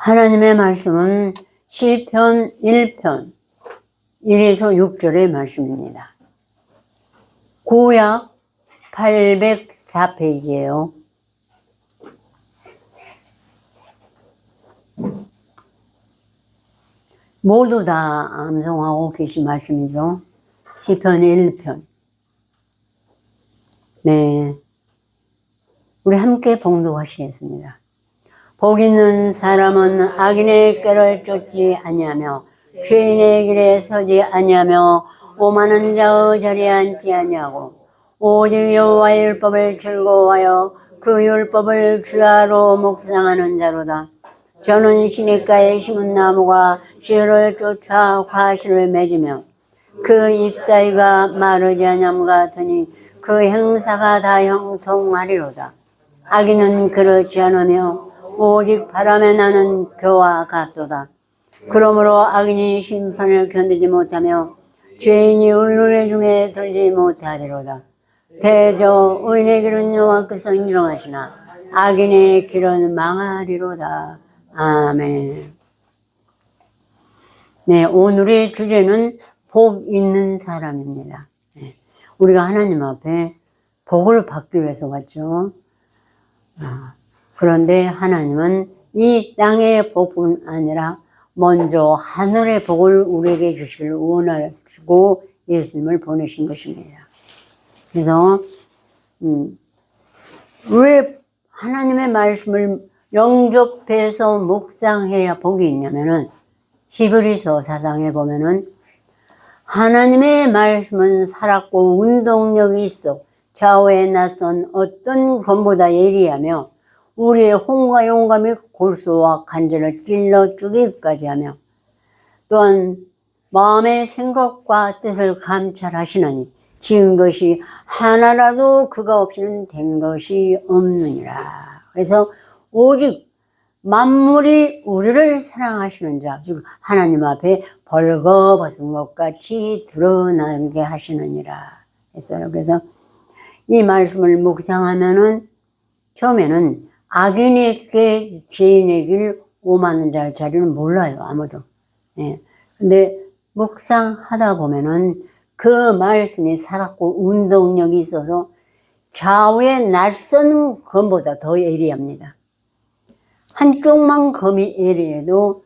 하나님의 말씀은 시편 1편 1에서 6절의 말씀입니다. 구약 804페이지예요. 모두 다 암송하고 계신 말씀이죠. 시편 1편. 네, 우리 함께 봉독하시겠습니다. 복 있는 사람은 악인의 꾀를 쫓지 아니하며 죄인의 길에 서지 아니하며 오만한 자의 자리에 앉지 아니하고 오직 여호와의 율법을 즐거워하여 그 율법을 주야로 묵상하는 자로다. 저는 시냇가에 심은 나무가 씨를 쫓아 과실을 맺으며 그 잎사이가 마르지 아니함 같으니 그 행사가 다 형통하리로다. 악인은 그렇지 않으며 오직 바람에 나는 겨와 같도다. 그러므로 악인이 심판을 견디지 못하며 죄인이 의로의 중에 들지 못하리로다. 대저 의인의 길은 여호와께서 인정하시나 악인의 길은 망하리로다. 아멘. 네, 오늘의 주제는 복 있는 사람입니다. 네, 우리가 하나님 앞에 복을 받기 위해서 왔죠. 그런데 하나님은 이 땅의 복뿐 아니라 먼저 하늘의 복을 우리에게 주시길 원하시고 예수님을 보내신 것입니다. 그래서 왜 하나님의 말씀을 영접해서 묵상해야 복이 있냐면은 히브리서 4장에 보면은 하나님의 말씀은 살았고 운동력이 있어 좌우에 낯선 어떤 것보다 예리하며 우리의 혼과 영감이 골수와 관절을 찔러 쪼개기까지 하며 또한 마음의 생각과 뜻을 감찰하시나니 지은 것이 하나라도 그가 없이는 된 것이 없느니라. 그래서 오직 만물이 우리를 사랑하시는 자, 즉 하나님 앞에 벌거벗은 것 같이 드러나게 하시느니라 했어요. 그래서 이 말씀을 묵상하면은 처음에는 악인의 길, 죄인의 길, 오만한 자의 자리는 몰라요, 아무도. 예. 근데 묵상하다 보면은 그 말씀이 살았고 운동력이 있어서 좌우에 낯선 검보다 더 예리합니다. 한쪽만 검이 예리해도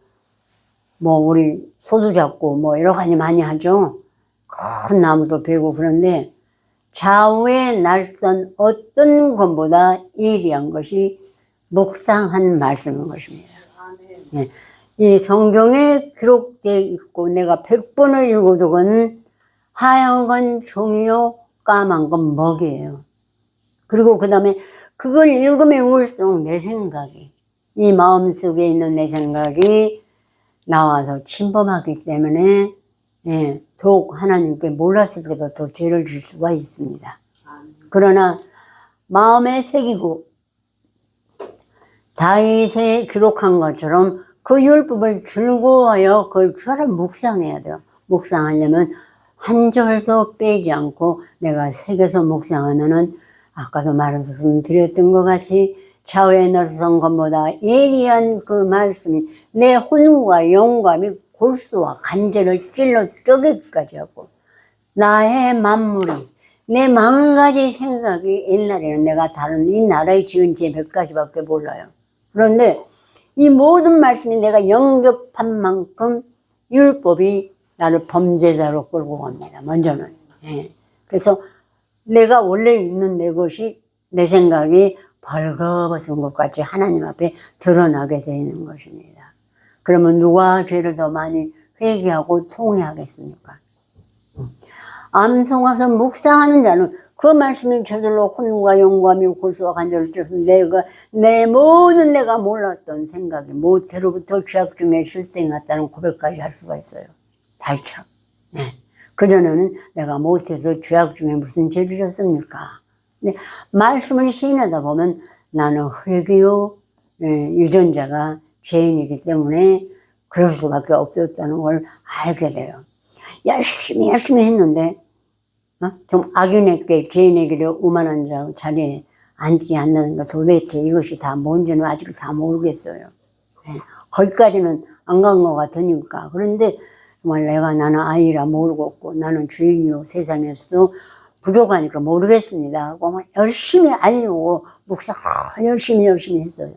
뭐 우리 소도 잡고 뭐 여러 가지 많이 하죠. 큰 나무도 베고 그런데 좌우에 낯선 어떤 것보다 예리한 것이 묵상한 말씀인 것입니다. 예. 이 성경에 기록되어 있고 내가 100번을 읽어도건 하얀 건 종이요 까만 건 먹이에요. 그리고 그 다음에 그걸 읽으면 읽을수록 내 생각이 이 마음속에 있는 내 생각이 나와서 침범하기 때문에 예, 더욱 하나님께 몰랐을 때보다 더 죄를 질 수가 있습니다. 그러나 마음에 새기고 다윗에 기록한 것처럼 그 율법을 즐거워하여 그걸 주로 묵상해야 돼요. 묵상하려면 한 절도 빼지 않고 내가 새겨서 묵상하면은 아까도 말씀드렸던 것 같이 좌우에 낯선 것보다 예리한 그 말씀이 내 혼과 영감이 골수와 관절을 찔러 쪼개기까지 하고 나의 만물이 내 만가지 생각이 옛날에는 내가 다른 이 나라에 지은 죄 100가지밖에 몰라요. 그런데 이 모든 말씀이 내가 영접한 만큼 율법이 나를 범죄자로 끌고 갑니다. 먼저는. 예. 그래서 내가 원래 있는 내 것이 내 생각이 벌거벗은 것 같이 하나님 앞에 드러나게 되는 것입니다. 그러면 누가 죄를 더 많이 회개하고 통회하겠습니까? 암송하서 묵상하는 자는 그 말씀이 저절로 혼과 영감이 골수와 관절을 찔러서 내 모든 내가 몰랐던 생각이 모태로부터 죄악 중에 실생했다는 고백까지 할 수가 있어요. 발차. 네. 그전에는 내가 못해서 죄악 중에 무슨 죄를 졌습니까? 근데 말씀을 시인하다 보면 나는 흙이요, 유전자가 죄인이기 때문에 그럴 수밖에 없었다는 걸 알게 돼요. 열심히 했는데 좀 악인에게 죄인에게 오만한 자 자리에 앉지 않는 거 도대체 이것이 다 뭔지는 아직 다 모르겠어요. 거기까지는 안 간 것 같으니까. 그런데 정말 나는 아이라 모르겠고 나는 주인이요 세상에서도 부족하니까 모르겠습니다 하고 막 열심히 알려고 묵상 열심히 했어요.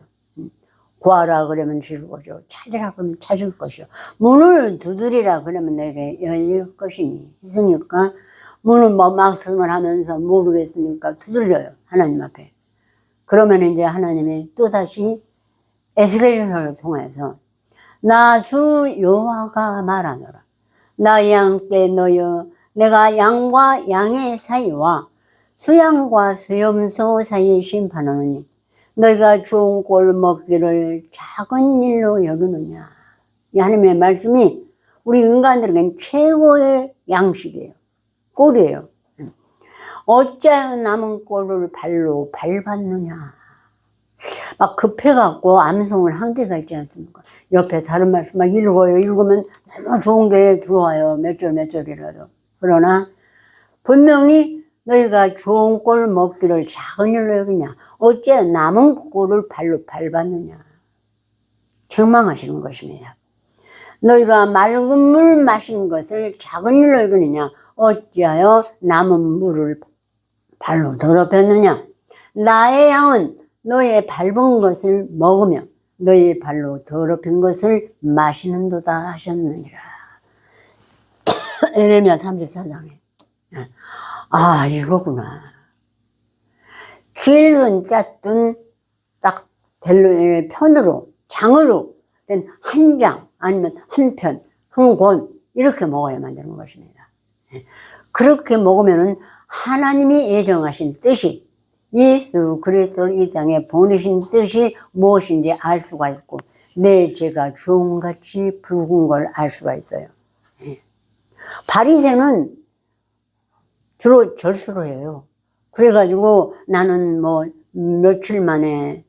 구하라 그러면 줄 거죠. 찾으라 그러면 찾을 것이요. 문을 두드리라 그러면 내게 열릴 것이니 했으니까 문을 뭐 말씀을 하면서 모르겠으니까 두드려요. 하나님 앞에. 그러면 이제 하나님이 또다시 에스겔서를 통해서 나 주 여호와가 말하노라. 나 양떼 너여 내가 양과 양의 사이와 수양과 수염소 사이에 심판하노니 너희가 좋은 꼴 먹기를 작은 일로 여기느냐. 이 하나님의 말씀이 우리 인간들에겐 최고의 양식이에요. 꼴이에요. 어찌하여 남은 꼴을 발로 밟았느냐. 막 급해갖고 암송을 한계가 있지 않습니까? 옆에 다른 말씀 막 읽어요. 읽으면 너무 좋은 게 들어와요. 몇 절이라도. 그러나 분명히 너희가 좋은 꼴 먹기를 작은 일로 여기냐. 어째 남은 꼴을 발로 밟았느냐. 책망하시는 것입니다. 너희가 맑은 물 마신 것을 작은 일로 여기느냐. 어찌하여 남은 물을 발로 더럽혔느냐. 나의 양은 너의 밟은 것을 먹으며 너의 발로 더럽힌 것을 마시는도다 하셨느니라. 에레미야 34장에. 아, 이거구나. 길든 짰든 딱 편으로, 장으로 된 한 장, 아니면 한 편, 한 권, 이렇게 먹어야만 되는 것입니다. 그렇게 먹으면은 하나님이 예정하신 뜻이 예수 그리스도를 이 땅에 보내신 뜻이 무엇인지 알 수가 있고 내 죄가 주홍같이 붉은 걸 알 수가 있어요. 바리새는 주로 절수로 해요. 그래가지고 나는 뭐 며칠 만에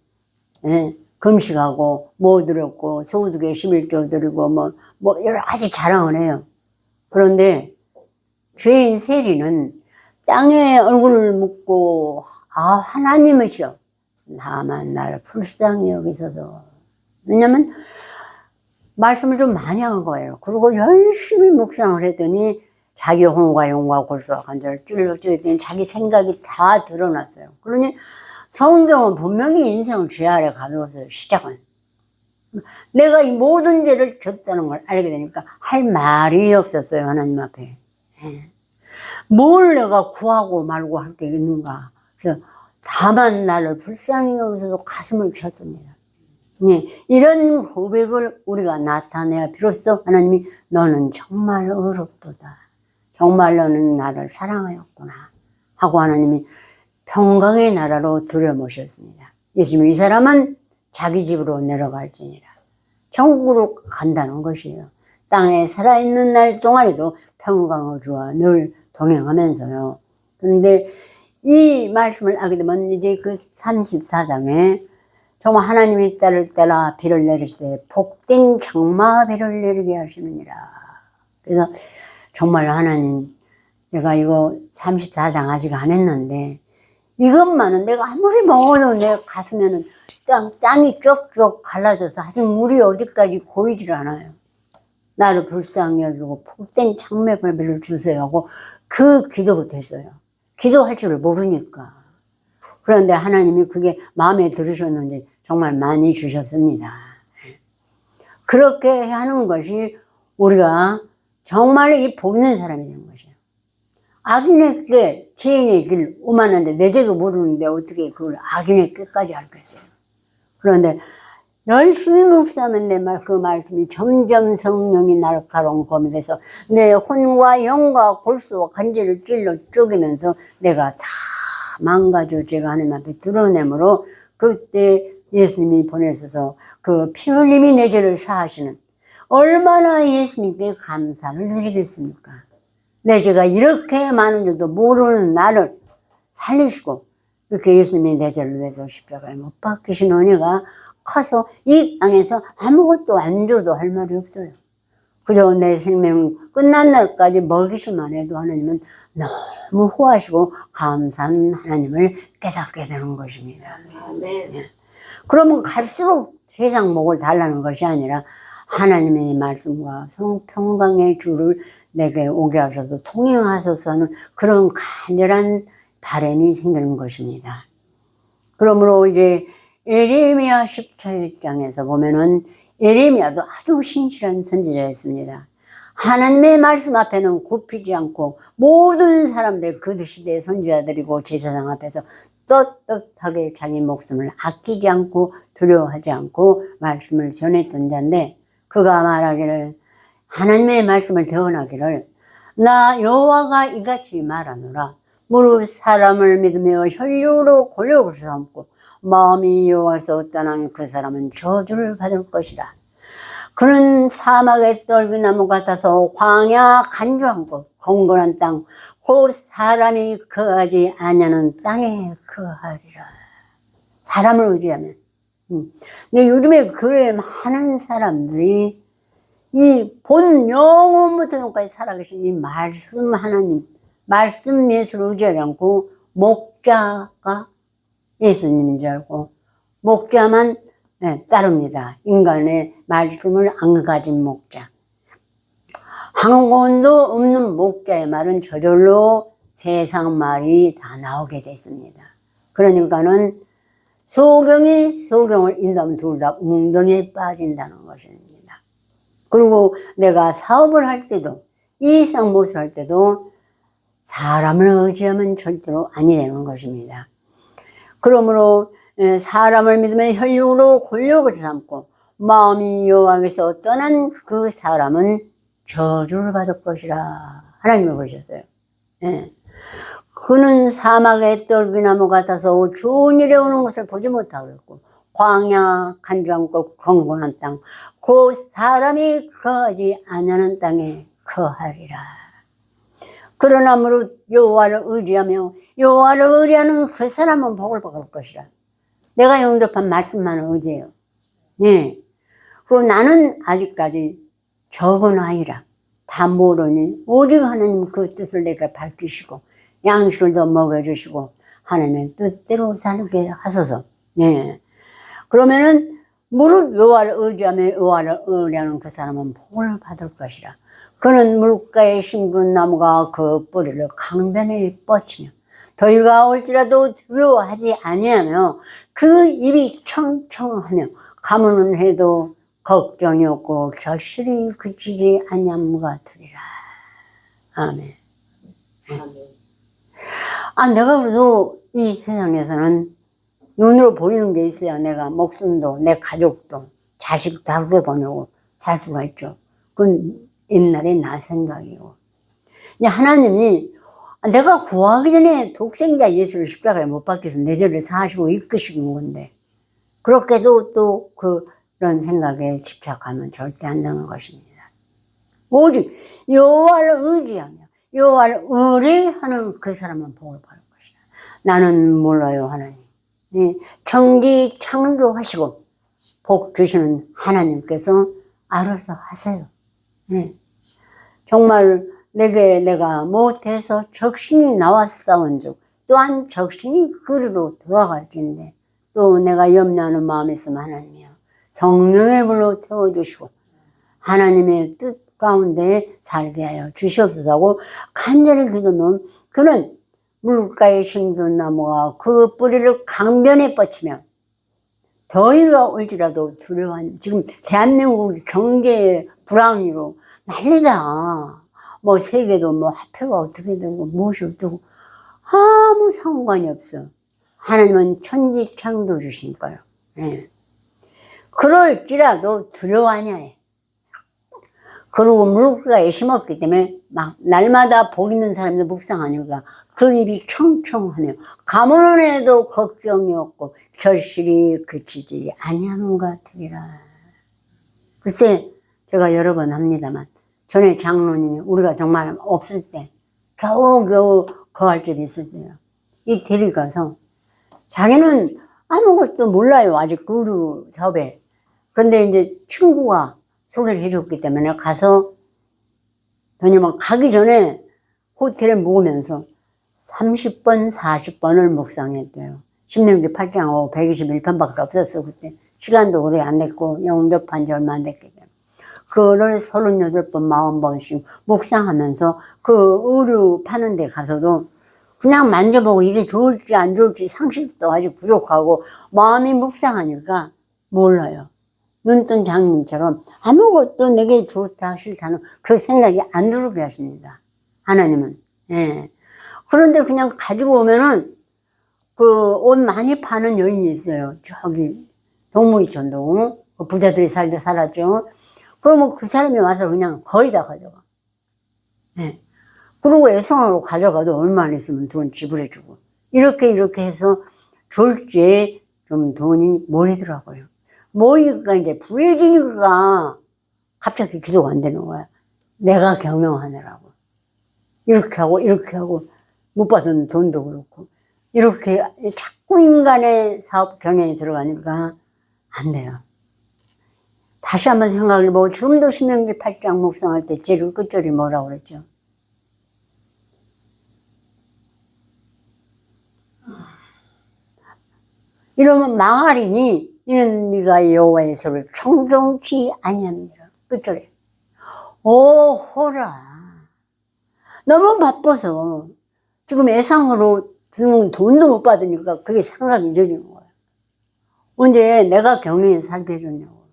금식하고 뭐 드렸고 소득에 11조 드리고 뭐 여러 가지 자랑을 해요. 그런데 죄인 세리는 땅에 얼굴을 묻고 하나님이시여 다만 나를 불쌍히 여기소서. 왜냐면 말씀을 좀 많이 한 거예요. 그리고 열심히 묵상을 했더니 자기 혼과 용과 골수와 간절을 찔러주더니 자기 생각이 다 드러났어요. 그러니 성경은 분명히 인생을 죄 아래 가두었어요. 시작은. 내가 이 모든 죄를 졌다는 걸 알게 되니까 할 말이 없었어요. 하나님 앞에. 뭘 내가 구하고 말고 할 게 있는가. 그래서 다만 나를 불쌍히 여기서도 가슴을 쳤습니다. 이런 고백을 우리가 나타내야 비로소 하나님이 너는 정말 의롭도다. 정말 너는 나를 사랑하였구나. 하고 하나님이 평강의 나라로 들여모셨습니다. 예수님이 이 사람은 자기 집으로 내려갈지니라. 천국으로 간다는 것이에요. 땅에 살아있는 날 동안에도 평강의 주와 늘 동행하면서요. 그런데 이 말씀을 하게 되면 이제 그 34장에 정말 하나님이 때를 따라 비를 내릴 때 복된 장마 비를 내리게 하시느니라. 그래서 정말 하나님 내가 이거 34장 아직 안 했는데 이것만은 내가 아무리 먹어도 내 가슴에는 땀이 쪽쪽 갈라져서 아직 물이 어디까지 고이질 않아요. 나를 불쌍히 여기고 복된 장마비를 주세요 하고 그 기도부터 했어요. 기도할 줄을 모르니까. 그런데 하나님이 그게 마음에 들으셨는지 정말 많이 주셨습니다. 그렇게 하는 것이 우리가 정말 이 복 있는 사람이 되는 것이에요. 악인의 길, 지혜의 길 오만한데 내 죄도 모르는데 어떻게 그걸 악인의 끝까지 알겠어요. 그런데 열심히 묵상하면 그 말씀이 점점 성령이 날카로운 검이 돼서 내 혼과 영과 골수와 간질을 찔러 쪼개면서 내가 다 망가져 제가 하나님 앞에 드러내므로 그때 예수님이 보내셔서 그 피 흘림이 내 죄를 사하시는 얼마나 예수님께 감사를 드리겠습니까? 내 죄가 이렇게 많은 줄도 모르는 나를 살리시고 이렇게 예수님이 내 죄를 위해서 십자가에 못 박히신 은혜가 커서 이 땅에서 아무것도 안 줘도 할 말이 없어요. 그저 내 생명 끝난 날까지 먹이시만 해도 하나님은 너무 후하시고 감사한 하나님을 깨닫게 되는 것입니다. 네. 그러면 갈수록 세상 목을 달라는 것이 아니라 하나님의 말씀과 성평강의 주를 내게 오게 하셔서 통행하셔서는 그런 간절한 바람이 생기는 것입니다. 그러므로 이제 예레미야 17장에서 보면은 예레미야도 아주 신실한 선지자였습니다. 하나님의 말씀 앞에는 굽히지 않고 모든 사람들 그 시대의 선지자들이고 제사장 앞에서 떳떳하게 자기 목숨을 아끼지 않고 두려워하지 않고 말씀을 전했던 자인데, 그가 말하기를, 하나님의 말씀을 전하기를, 나 여호와가 이같이 말하노라. 무릇 사람을 믿으며 혈육으로 권력을 삼고 마음이 여호와에서 떠난 그 사람은 저주를 받을 것이라. 그는 사막의 떨기나무 같아서 광야 간조한 곳 공건한 땅 곧 사람이 거하지 아니하는 땅에 거하리라. 사람을 의지하면. 근데 요즘에 그에 많은 사람들이 이 본 영혼부터 영까지 살아계신 이 말씀 하나님, 말씀 예수를 의지하지 않고 목자가 예수님인 줄 알고 목자만 따릅니다. 인간의 말씀을 안 가진 목자. 한 권도 없는 목자의 말은 저절로 세상 말이 다 나오게 됐습니다. 그러니까는 소경이 소경을 인도하면 둘 다 웅덩이에 빠진다는 것입니다. 그리고 내가 사업을 할 때도, 이상 못을 할 때도 사람을 의지하면 절대로 아니 되는 것입니다. 그러므로 사람을 믿으면 혈육으로 권력을 삼고 마음이 여호와에서 떠난 그 사람은 저주를 받을 것이라. 하나님이 보셨어요. 그는 사막의 떨기나무 같아서 좋은 일에 오는 것을 보지 못하고 있고 광야 간조한 곳 건건한 땅 곧 사람이 거하지 아니하는 땅에 거하리라. 그러나 무릇 여호와를 의지하며 여호와를 의뢰하는 그 사람은 복을 받을 것이라. 내가 영접한 말씀만을 의지해요. 그리고 나는 아직까지 적은 아이라 다 모르니 오직 하나님 그 뜻을 내게 밝히시고 양식을 더 먹여주시고 하나님의 뜻대로 살게 하소서. 그러면은 무릇 여호와를 의지하며 여호와를 의뢰하는 그 사람은 복을 받을 것이라. 그는 물가에 심은 나무가 그 뿌리를 강변에 뻗치며 더위가 올지라도 두려워하지 아니하며 그 입이 청청하며 가무는 해도 걱정이 없고 결실이 그치지 아니함 같으리라. 아멘. 내가 그래도 이 세상에서는 눈으로 보이는 게 있어야 내가 목숨도 내 가족도 자식도 하루에 보내고 살 수가 있죠. 그건 옛날에 나 생각이고. 근데 하나님이 내가 구하기 전에 독생자 예수를 십자가에 못 박혀서 내 죄를 사하시고 이끄시는 건데 그렇게도 또 그런 생각에 집착하면 절대 안 되는 것입니다. 오직 여호와를 의지하며 여호와를 의뢰하는 그 사람은 복을 받을 것이다. 나는 몰라요, 하나님. 천지 창조하시고 복 주시는 하나님께서 알아서 하세요. 정말 내가 못해서 적신이 나와 싸운 즉 또한 적신이 그리로 돌아갈 텐데 또 내가 염려하는 마음이 있으면 하나님이요 성령의 불로 태워주시고 하나님의 뜻 가운데 살게 하여 주시옵소서하고 간절히 기도는 그는 물가에 심은 나무가 그 뿌리를 강변에 뻗치면 더위가 올지라도 두려워하는, 지금 대한민국 경제 불황으로 난리다. 뭐 세계도 뭐 화폐가 어떻게 되고 무엇이 어떻고 아무 상관이 없어. 하나님은 천지 창조 주시니까요. 그럴지라도 두려워하냐 해. 그리고 물가에 심었기 때문에 막 날마다 보이는 사람들 묵상하니까 그 입이 청청하며 가물은 해도 걱정이 없고 결실이 그치지 아니하는 것 같으리라. 글쎄 제가 여러 번 합니다만 전에 장로님이 우리가 정말 없을 때 겨우겨우 거할 적이 있을 때요. 이 대리 가서 자기는 아무것도 몰라요. 아직 구루 사업에. 그런데 이제 친구가 소개를 해줬기 때문에 가서 왜냐면 가기 전에 호텔에 묵으면서 30번, 40번을 묵상했대요. 신명기 8장하고 121편밖에 없었어, 그때. 시간도 오래 안 됐고 영접한 지 얼마 안 됐기 때문에 그거를 38번 40번씩 묵상하면서 그 의류 파는 데 가서도 그냥 만져보고 이게 좋을지 안 좋을지 상식도 아직 부족하고 마음이 묵상하니까 몰라요. 눈뜬 장님처럼 아무것도 내게 좋다 싫다는 그 생각이 안 들게 하십니다. 하나님은. 예. 그런데 그냥 가지고 오면은 그 옷 많이 파는 여인이 있어요. 저기 동무이천동 그 부자들이 살았죠. 그러면 그 사람이 와서 그냥 거의 다 가져가. 예. 그리고 애성으로 가져가도 얼마나 있으면 돈 지불해주고 이렇게 해서 졸지에 좀 돈이 모이더라고요. 모이니까 이제 부해지니까 갑자기 기도가 안 되는 거야. 내가 경영하느라고 이렇게 하고 못 받은 돈도 그렇고 이렇게 자꾸 인간의 사업 경영이 들어가니까 안 돼요. 다시 한번 생각해보고 지금도 신명기 8장 묵상할 때 제일 끝절이 뭐라고 그랬죠? 이러면 망하리니 이는 네가 여호와의 소를 청종치 아니함이라. 끝절에 오 호라 너무 바빠서 지금 예상으로 돈도 못 받으니까 그게 생각이 잊어지는 거야. 언제 내가 경영에 살게 해줬냐고.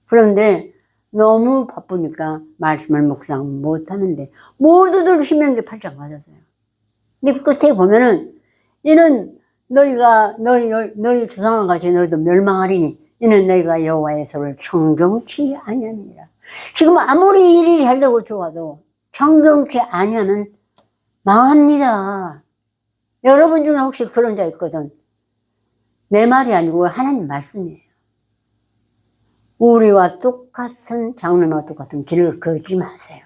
그런데 너무 바쁘니까 말씀을 묵상 못하는데 모두들 신명기 8장 맞았어요. 근데 끝에 보면은 이는 너희가 너희 조상과 같이 너희도 멸망하리니 이는 너희가 여호와의 소를 청종치 아니하니라. 지금 아무리 일이 잘 되고 좋아도 청종치 아니하면 망합니다. 여러분 중에 혹시 그런 자 있거든. 내 말이 아니고 하나님 말씀이에요. 우리와 똑같은 장로님과 똑같은 길을 걷지 마세요.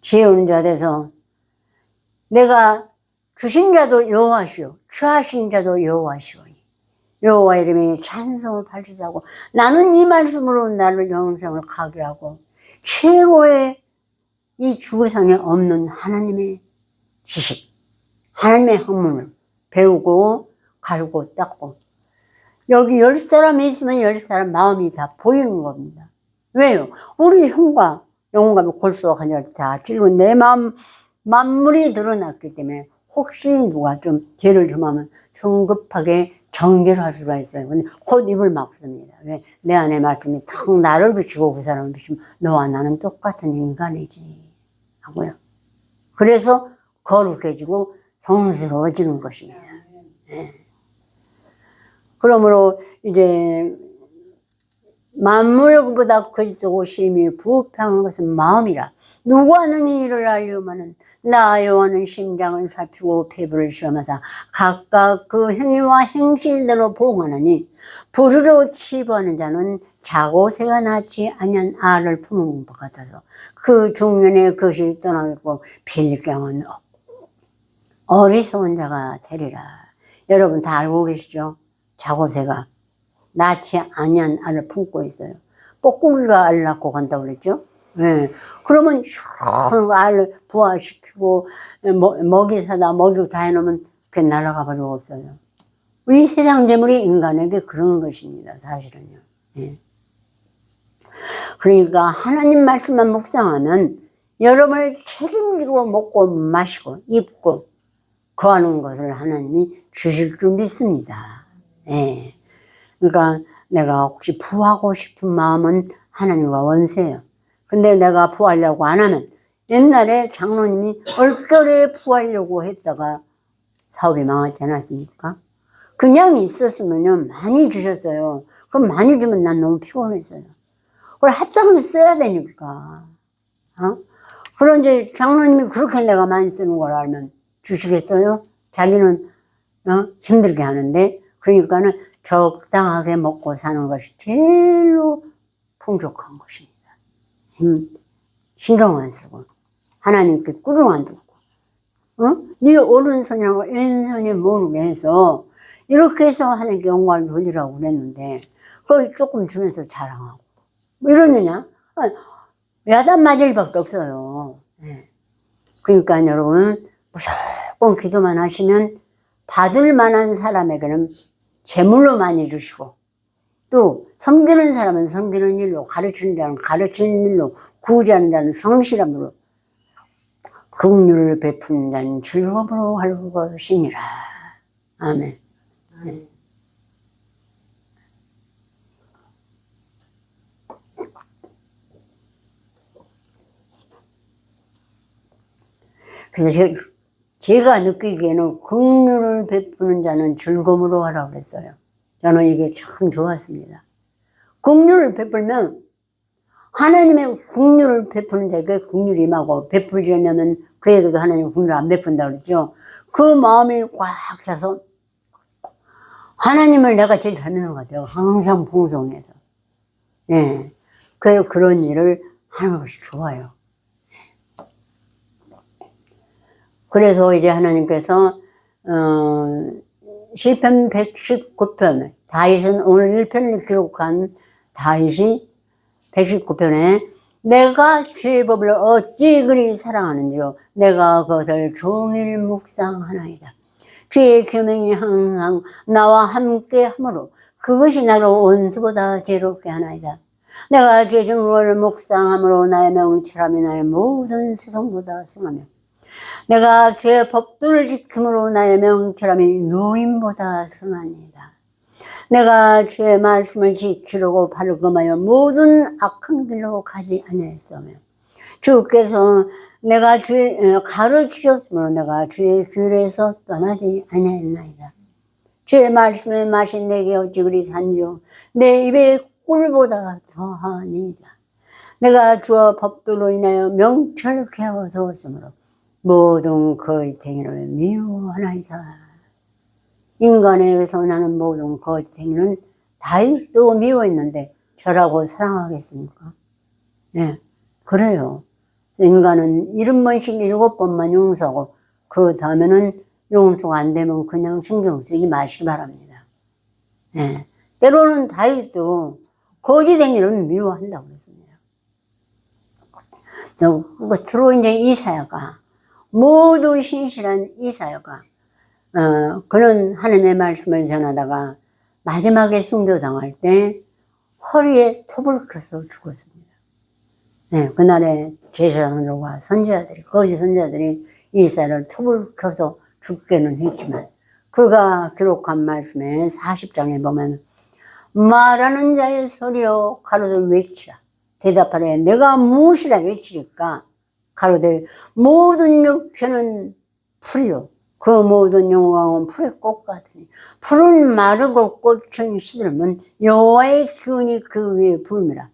지혜 없는 자 돼서 내가 주신 자도 여호와시오 취하신 자도 여호와시오니 여호와 이름에 찬송을 발휘하고 나는 이 말씀으로 나를 영생을 가게 하고 최고의 이 주구상에 없는 하나님의 지식 하나님의 학문을 배우고 갈고 닦고 여기 10사람이 있으면 10사람 마음이 다 보이는 겁니다. 왜요? 우리 흉과 영혼과 골수와 간절을 다 찔고 내 마음 만물이 드러났기 때문에 혹시 누가 좀 죄를 점하면 성급하게 정죄를 할 수가 있어요. 근데 곧 입을 막습니다. 왜? 내 안에 말씀이 탁 나를 비추고 그 사람을 비추면 너와 나는 똑같은 인간이지 하고요. 그래서 거룩해지고 성스러워지는 것입니다. 네. 그러므로 이제 만물보다 거짓되고 심히 부패한 것은 마음이라 누구 하는 일을 알려면은 나 여호와는 심장을 살피고 폐부를 시험하사 각각 그 행위와 행실대로 보응하느니 부르러 치부하는 자는 자고새가 낳지 아니한 알을 품은 것 같아서 그 중년에 그것이 떠나겠고 빌경은 어리석은 자가 되리라. 여러분 다 알고 계시죠? 자고새가 낳지 아니한 알을 품고 있어요. 뻐꾸기가 알 낳고 간다고 그랬죠? 예. 그러면 알을 부화시키고 먹이 사다 먹이고 다 해놓으면 그게 날아가 버리고 없어요. 이 세상 재물이 인간에게 그런 것입니다. 사실은요. 예. 그러니까 하나님 말씀만 묵상하면 여러분을 책임지고 먹고 마시고 입고 거하는 것을 하나님이 주실 줄 믿습니다. 예. 그러니까 내가 혹시 부하고 싶은 마음은 하나님과 원수예요. 근데 내가 부하려고 안 하면 옛날에 장로님이 얼떨에 부하려고 했다가 사업이 망하지 않았습니까? 그냥 있었으면요 많이 주셨어요. 그럼 많이 주면 난 너무 피곤했어요. 그걸 합장을 써야 되니까. 그런데 장로님이 그렇게 내가 많이 쓰는 걸 알면 주시겠어요? 자기는 힘들게 하는데 그러니까는 적당하게 먹고 사는 것이 제일로 풍족한 것입니다. 신경 안 쓰고 하나님께 꾸중 안 듣고 네 오른손이라고 왼손이 모르게 해서 이렇게 해서 하나님께 영광을 돌리라고 그랬는데 그걸 조금 주면서 자랑하고 뭐 이러느냐? 야단 맞을 밖에 없어요. 네. 그러니까 여러분 무조건 기도만 하시면 받을 만한 사람에게는 재물로 많이 주시고 또 섬기는 사람은 섬기는 일로, 가르치는 자는 가르치는 일로, 구제하는 자는 성실함으로, 긍휼을 베푸는 자는 즐거움으로 할 것이니라. 아멘. 네. 그래서 제가 느끼기에는 긍휼을 베푸는 자는 즐거움으로 하라고 그랬어요. 저는 이게 참 좋았습니다. 긍휼을 베풀면 하나님의 긍휼을 베푸는 자에게 긍휼이 임하고, 베풀지 않으면 그에게도 하나님의 긍휼을 안 베푼다 그랬죠. 그 마음이 꽉 차서 하나님을 내가 제일 닮는 것 같아요. 항상 봉송해서. 예. 그런 일을 하는 것이 좋아요. 그래서 이제 하나님께서 시편 119편, 다윗은 오늘 1편을 기록한 다윗이 119편에 내가 주의 법을 어찌 그리 사랑하는지요. 내가 그것을 종일 묵상하나이다. 주의 계명이 항상 나와 함께 하므로 그것이 나를 원수보다 지혜롭게 하나이다. 내가 주의 증거를 묵상함으로 나의 명철함이 나의 모든 세상보다 승하며 내가 주의 법도를 지킴으로 나의 명철함이 노인보다 승하니이다. 내가 주의 말씀을 지키려고 발금하여 모든 악한 길로 가지 아니하였으며 주께서 내가 가르치셨으므로 내가 주의 길에서 떠나지 아니하였나이다. 주의 말씀에 마신 내게 어찌 그리 산지요 내 입에 꿀보다 더하니이다. 내가 주의 법도로 인하여 명철케 얻었으므로 모든 거짓행위를 미워하나이다. 인간에게서 나는 모든 거짓행위는 다윗도 미워했는데 저라고 사랑하겠습니까? 네, 그래요. 인간은 70번씩 7번만 용서하고 그 다음에는 용서가 안 되면 그냥 신경 쓰지 마시기 바랍니다. 네, 때로는 다윗도 거짓행위를 미워한다고 그랬습니다. 끝으로 이제 이사야가, 모두 신실한 이사야가 그런 하나님의 말씀을 전하다가 마지막에 숭배당할 때 허리에 톱을 켜서 죽었습니다. 네, 그날에 제사장들과 선지자들이, 거짓 선지자들이 이사야를 톱을 켜서 죽게는 했지만 그가 기록한 말씀에 40장에 보면 말하는 자의 소리여 가로되 외치라. 대답하래 내가 무엇이라 외치리까. 가로되 모든 육체는 풀이요 그 모든 영광은 풀의 꽃 같으니 풀은 마르고 꽃은 시들면 여호와의 기운이 그 위에 불미라.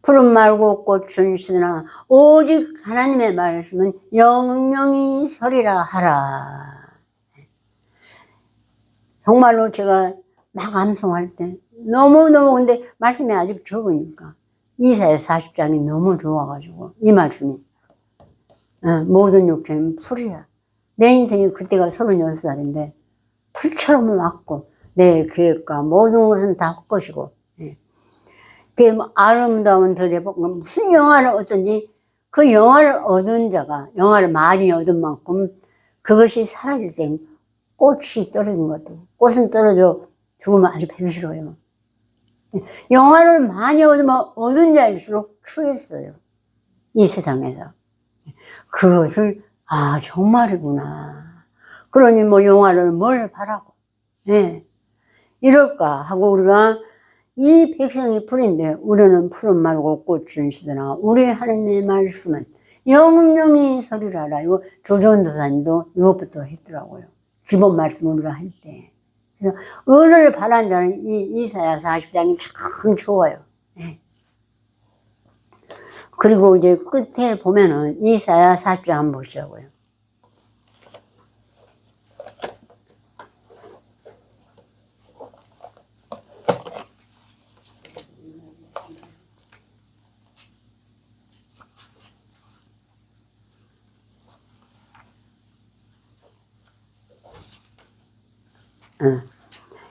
풀은 마르고 꽃은 시드나 오직 하나님의 말씀은 영영이 서리라 하라. 정말로 제가 막 암송할 때 너무너무, 근데 말씀이 아직 적으니까 이사야 40장이 너무 좋아가지고 이 말씀이 모든 육체는 풀이야. 내 인생이 그때가 36살인데 풀처럼 왔고 내 계획과 모든 것은 다 헛것이고, 그 아름다운 들의 복, 무슨 영화를 얻든지 그 영화를 얻은 자가 영화를 많이 얻은 만큼 그것이 사라질 때 꽃이 떨어진 것도, 꽃은 떨어져 죽으면 아주 배기 싫어요. 영화를 많이 얻으면 얻은 자일수록 추했어요. 이 세상에서. 그것을 정말이구나. 그러니 뭐 영화를 뭘 바라고, 이럴까 하고 우리가 이 백성이 풀인데 우리는 푸른 말고 꽃은 시드나 우리 하나님의 말씀은 영영이 서리라라. 이거 조전도사님도 이것부터 했더라고요. 기본 말씀 우리가 할 때. 그래서 은을 바라는 자는 이 이사야 40장이 참 좋아요. 그리고 이제 끝에 보면은 이사야 40장 한번 보시자고요.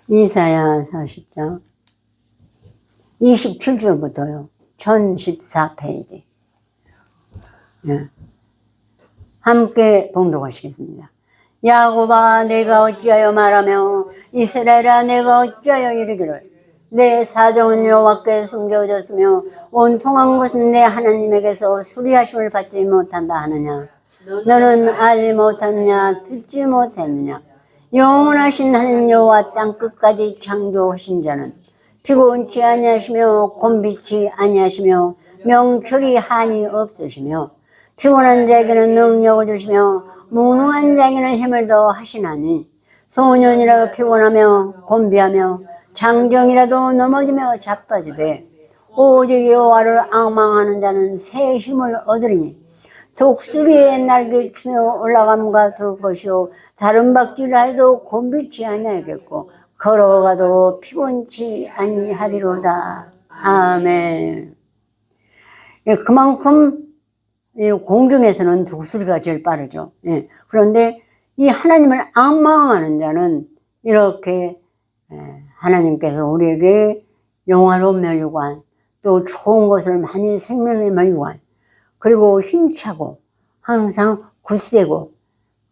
이사야 40장 27절부터요. 1014페이지. 함께 봉독하시겠습니다. 야곱아 내가 어찌하여 말하며 이스라엘아 내가 어찌하여 이르기를 내 사정은 여호와께 숨겨졌으며 온통한 것은 내 하나님에게서 수리하심을 받지 못한다 하느냐. 너는 알지 못하느냐 듣지 못했느냐. 영원하신 하나님 여호와 땅끝까지 창조하신 자는 피곤치 아니하시며 곤비치 아니하시며 명철이 한이 없으시며 피곤한 자에게는 능력을 주시며 무능한 자에게는 힘을 더하시나니 소년이라도 피곤하며 곤비하며 장정이라도 넘어지며 자빠지되 오직 여호와를 앙망하는 자는 새 힘을 얻으리니 독수리의 날개치며 올라감과 둘 것이요 다른 박쥐라 해도 곤비치 아니하겠고 걸어가도 피곤치 아니하리로다. 아멘. 그만큼 공중에서는 독수리가 제일 빠르죠. 그런데 이 하나님을 앙망하는 자는 이렇게 하나님께서 우리에게 영화로운 멸류관, 또 좋은 것을 많이 생명의 멸류관, 그리고 힘차고 항상 굳세고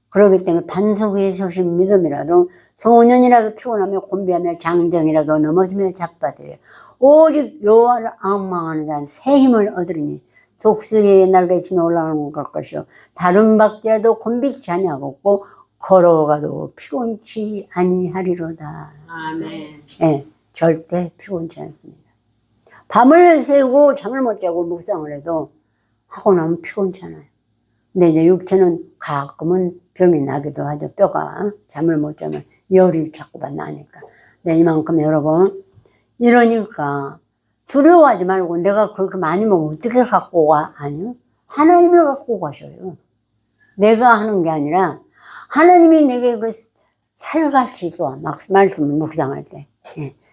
그러기 때문에 반석 위에 서신 믿음이라도 소년이라도 피곤하며 곤비하며 장정이라도 넘어지며 자빠져요. 오직 여호와를 앙망하는 자는 새 힘을 얻으리니 독수리의 날개치며 올라가는 것 것이요 다른 박쥐라도 곤비치 아니하겠고 걸어가도 피곤치 아니하리로다. 아멘. 네, 절대 피곤치 않습니다. 밤을 새고 잠을 못 자고 묵상을 해도 하고 나면 피곤치 않아요. 근데 이제 육체는 가끔은 병이 나기도 하죠. 뼈가 잠을 못 자면 열이 자꾸만 나니까. 근데 이만큼 여러분 이러니까 두려워하지 말고 내가 그렇게 많이 먹으면 어떻게 갖고 와? 아니요. 하나님이 갖고 가셔요. 내가 하는 게 아니라 하나님이 내게 그 살같이 줘. 말씀을 묵상할 때.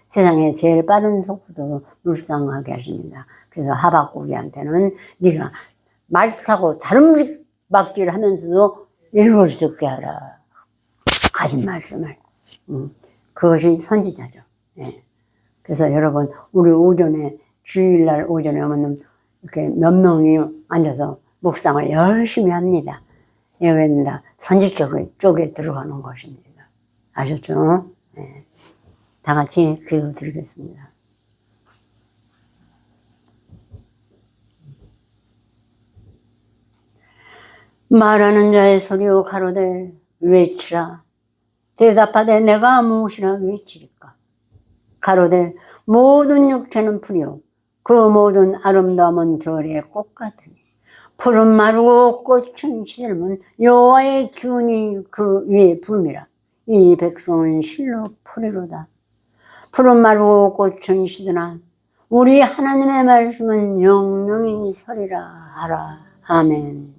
세상에 제일 빠른 속도로 묵상하게 하십니다. 그래서 하박국이한테는 네가 말 타고 다른 박쥐를 하면서도 읽을 수 있게 하라. 가진 말씀을. 그것이 선지자죠. 그래서 여러분, 우리 오전에, 주일날 오전에 오면 이렇게 몇 명이 앉아서 묵상을 열심히 합니다. 여기는 다 선지적 쪽에 들어가는 것입니다. 아셨죠? 다 같이 기도 드리겠습니다. 말하는 자의 소리요 가로되 외치라. 대답하되 내가 무엇이라 외치리까. 가로되 모든 육체는 풀이요 그 모든 아름다움은 들의 꽃 같으니 풀은 마르고 꽃은 시들면 여호와의 기운이 그 위에 불미라. 이 백성은 실로 풀이로다. 풀은 마르고 꽃은 시드나 우리 하나님의 말씀은 영영히 서리라 하라. 아멘.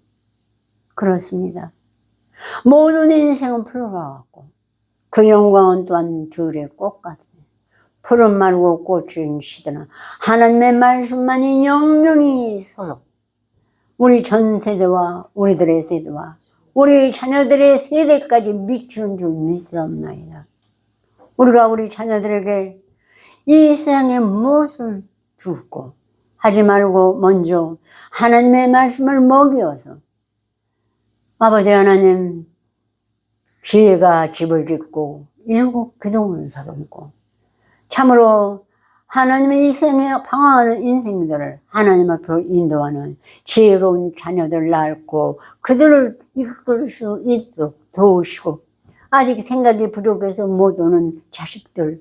그렇습니다. 모든 인생은 풀과 같고 그 영광은 또한 들의 꽃 같으니 풀은 마르고 꽃은 시드나 하나님의 말씀만이 영영히 서서 우리 전 세대와 우리들의 세대와 우리 자녀들의 세대까지 미치는 줄 믿사옵나이다. 우리가 우리 자녀들에게 이 세상에 무엇을 주고 하지 말고 먼저 하나님의 말씀을 먹이어서 아버지 하나님 기회가 집을 짓고 7 기둥을 서듬고 참으로 하나님의 이 생에 방황하는 인생들을 하나님 앞으로 인도하는 지혜로운 자녀들 낳고 그들을 이끌 수 있도록 도우시고 아직 생각이 부족해서 못 오는 자식들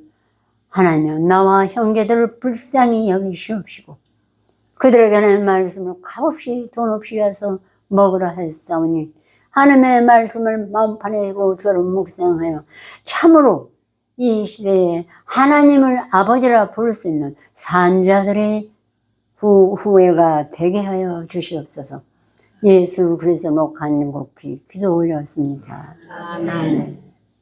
하나님 나와 형제들을 불쌍히 여기시옵시고 그들에게는 말씀을 값없이 돈 없이 와서 먹으라 했사오니 하나님의 말씀을 마음판에 두고 주를 묵상하여 참으로 이 시대에 하나님을 아버지라 부를 수 있는 산자들의 후회가 되게 하여 주시옵소서. 예수 그리스도 간곡히 기도 올렸습니다. 아멘.